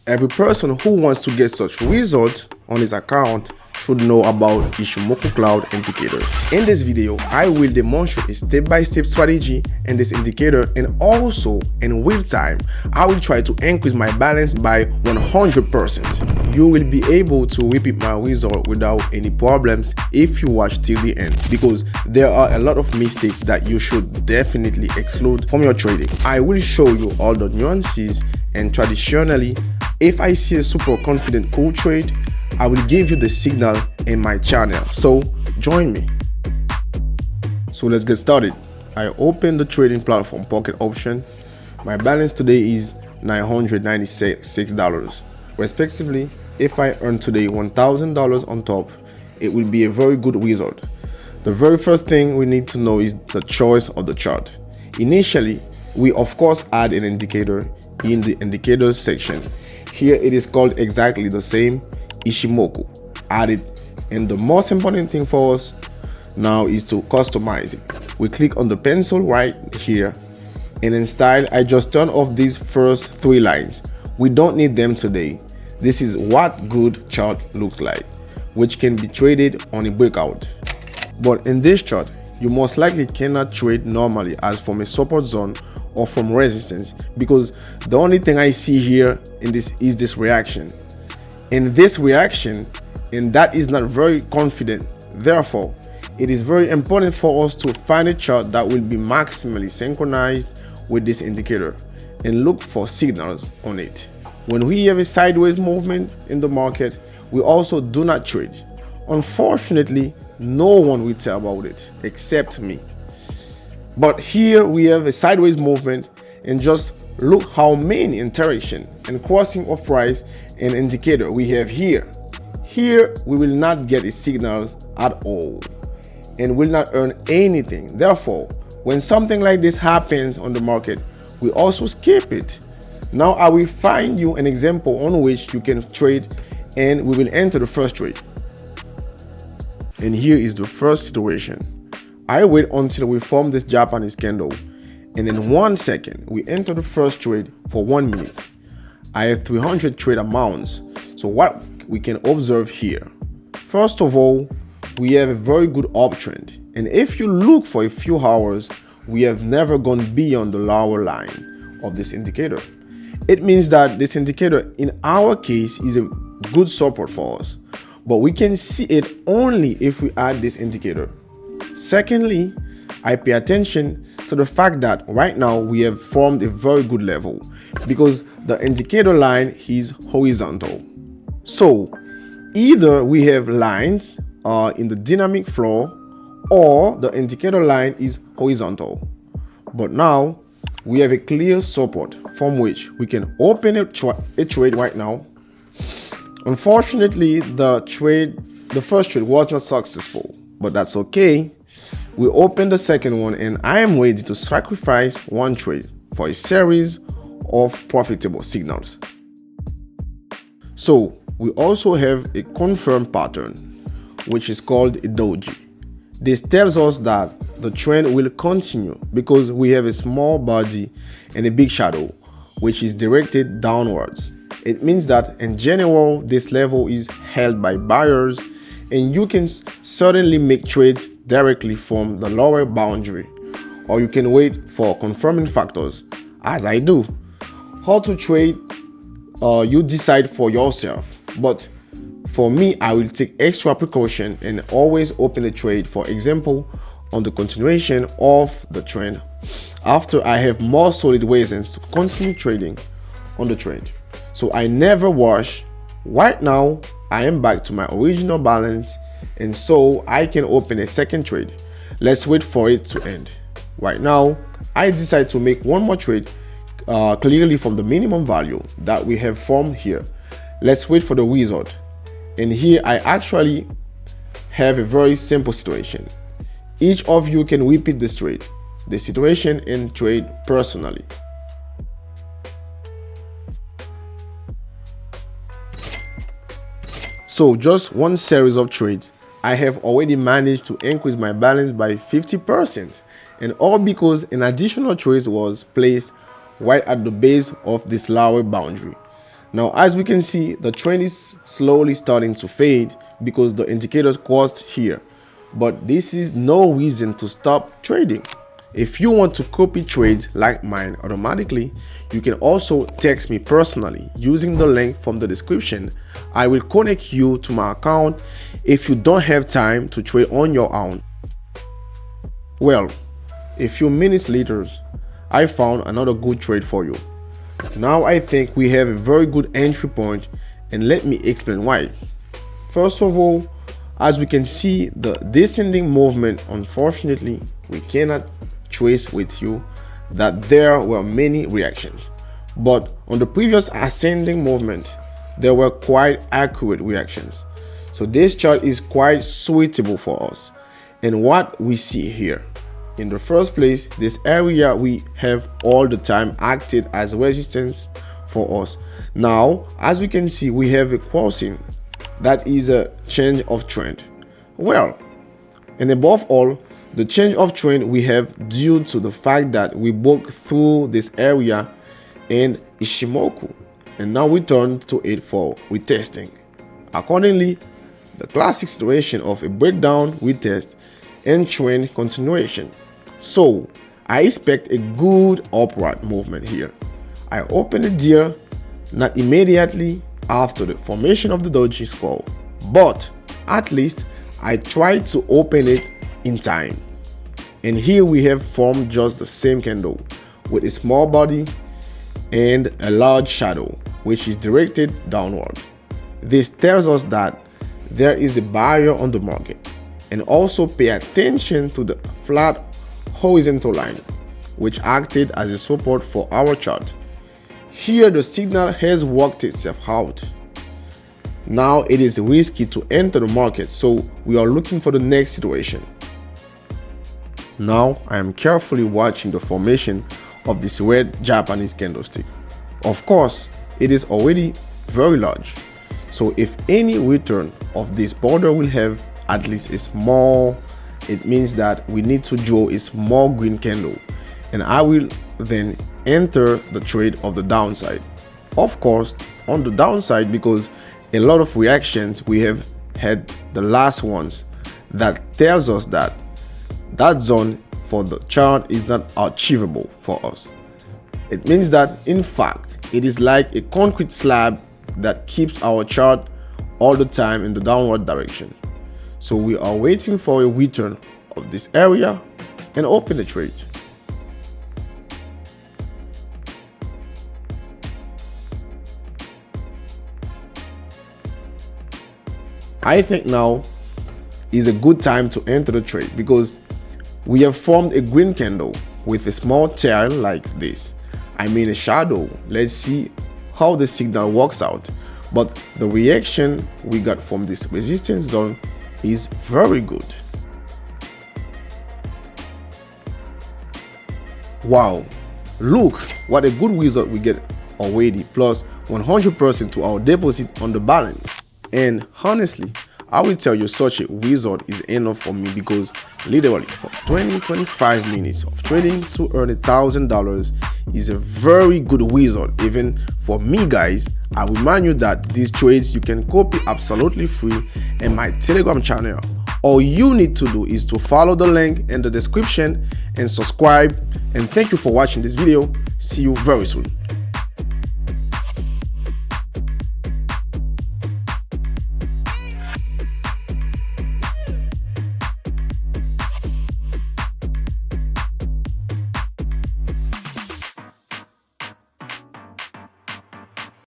Every person who wants to get such results on his account should know about Ichimoku Cloud indicator. In this video, I will demonstrate a step-by-step strategy in this indicator, and also in real time, I will try to increase my balance by 100%. You will be able to repeat my result without any problems if you watch till the end, because there are a lot of mistakes that you should definitely exclude from your trading. I will show you all the nuances, and traditionally, if I see a super confident cool trade, I will give you the signal in my channel, so join me. So let's get started. I open the trading platform Pocket Option. My balance today is $996. Respectively, if I earn today $1,000 on top, it will be a very good result. The very first thing we need to know is the choice of the chart. Initially, we of course add an indicator in the indicators section. Here it is called exactly the same, Ichimoku, added, and the most important thing for us now is to customize it. We click on the pencil right here, and in style I just turn off these first 3 lines. We don't need them today. This is what good chart looks like, which can be traded on a breakout. But in this chart, you most likely cannot trade normally as from a support zone or from resistance, because the only thing I see here in this is this reaction. In this reaction, and that is not very confident. Therefore, it is very important for us to find a chart that will be maximally synchronized with this indicator and look for signals on it. When we have a sideways movement in the market, we also do not trade. Unfortunately, no one will tell about it except me. But here we have a sideways movement, and just look how many interaction and crossing of price and indicator we have here. Here we will not get a signal at all and will not earn anything. Therefore, when something like this happens on the market, we also skip it. Now I will find you an example on which you can trade, and we will enter the first trade. And here is the first situation. I wait until we form this Japanese candle, and in 1 second we enter the first trade for 1 minute. I have 300 trade amounts. So what we can observe here, first of all, we have a very good uptrend, and if you look for a few hours, we have never gone beyond the lower line of this indicator. It means that this indicator in our case is a good support for us, but we can see it only if we add this indicator. Secondly, I pay attention to the fact that right now we have formed a very good level because the indicator line is horizontal. So either we have lines in the dynamic floor, or the indicator line is horizontal. But now we have a clear support from which we can open a trade right now. Unfortunately, the first trade was not successful, but that's okay. We open the second one, and I am ready to sacrifice 1 trade for a series of profitable signals. So we also have a confirmed pattern, which is called a Doji. This tells us that the trend will continue because we have a small body and a big shadow, which is directed downwards. It means that in general, this level is held by buyers, and you can certainly make trades directly from the lower boundary, or you can wait for confirming factors, as I do. How to trade, you decide for yourself, but for me, I will take extra precaution and always open a trade, for example, on the continuation of the trend after I have more solid reasons to continue trading on the trend. So I never rush. Right now, I am back to my original balance, and so I can open a second trade. Let's wait for it to end. Right now, I decide to make 1 more trade clearly from the minimum value that we have formed here. Let's wait for the result. And here I actually have a very simple situation. Each of you can repeat this trade, the situation, and trade personally. So just 1 series of trades, I have already managed to increase my balance by 50%, and all because an additional trade was placed right at the base of this lower boundary. Now, as we can see, the trend is slowly starting to fade because the indicators crossed here. But this is no reason to stop trading. If you want to copy trades like mine automatically, you can also text me personally using the link from the description. I will connect you to my account if you don't have time to trade on your own. Well, a few minutes later, I found another good trade for you. Now I think we have a very good entry point, and let me explain why. First of all, as we can see the descending movement, unfortunately, we cannot trace with you that there were many reactions. But on the previous ascending movement, there were quite accurate reactions. So this chart is quite suitable for us. And what we see here, in the first place, this area we have all the time acted as resistance for us. Now, as we can see, we have a crossing. That is a change of trend. Well, and above all, the change of trend we have due to the fact that we broke through this area in Ichimoku, and now we turn to it for retesting. Accordingly, the classic situation of a breakdown, retest, and trend continuation. So I expect a good upward movement here. I open the deal not immediately after the formation of the Doji skull, but at least I try to open it in time. And here we have formed just the same candle with a small body and a large shadow which is directed downward. This tells us that there is a buyer on the market. And also pay attention to the flat horizontal line which acted as a support for our chart. Here the signal has worked itself out. Now it is risky to enter the market, so we are looking for the next situation. Now I am carefully watching the formation of this red Japanese candlestick. Of course, it is already very large, so if any return of this border will have at least a small, it means that we need to draw a small green candle, and I will then enter the trade of the downside. Of course, on the downside, because a lot of reactions we have had, the last ones, that tells us that that zone for the chart is not achievable for us. It means that in fact it is like a concrete slab that keeps our chart all the time in the downward direction. So we are waiting for a return of this area and open the trade. I think now is a good time to enter the trade because we have formed a green candle with a small tail like this. I mean a shadow. Let's see how the signal works out. But the reaction we got from this resistance zone is very good. Wow, look what a good result we get already, plus 100% to our deposit on the balance. And honestly, I will tell you such a result is enough for me because literally for 20-25 minutes of trading to earn $1,000 is a very good result even for me, guys. I remind you that these trades you can copy absolutely free in my Telegram channel. All you need to do is to follow the link in the description and subscribe. And thank you for watching this video. See you very soon.